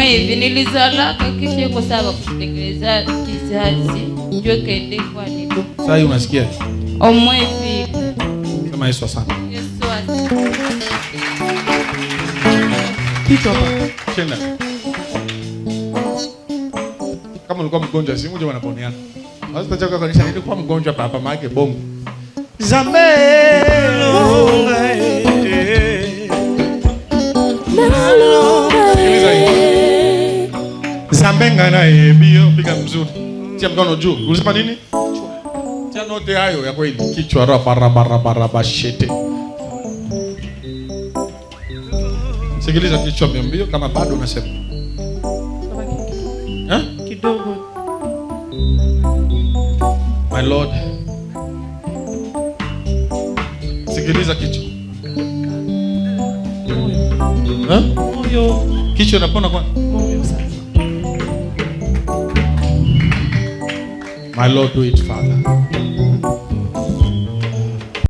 hivi nilizalaka kisha kwa sababu kutekeleza kizazi njoo kaende kwa nini. Sasa hivi unasikia? Omwevi. Kama Yesu sana. Yesu asifiwe. Kitu hapa. Tena. Kama ulikuwa mgonjwa si mmoja wanaponeana. Basi tutachoka kanisa nilikuwa mgonjwa papa maana bongo. Zambe Zambenga na ebio piga mzuri. Tia mkono juu. Unasema nini? Tia note hayo ya kweli. Kichwa bara bashete. Sikiliza kichwa mbio kama bado unasema. Kidogo. My Lord. Sikiliza kichwa. Moyo. Kichwa inapona kwa? Moyo sasa. My Lord, do it, Father.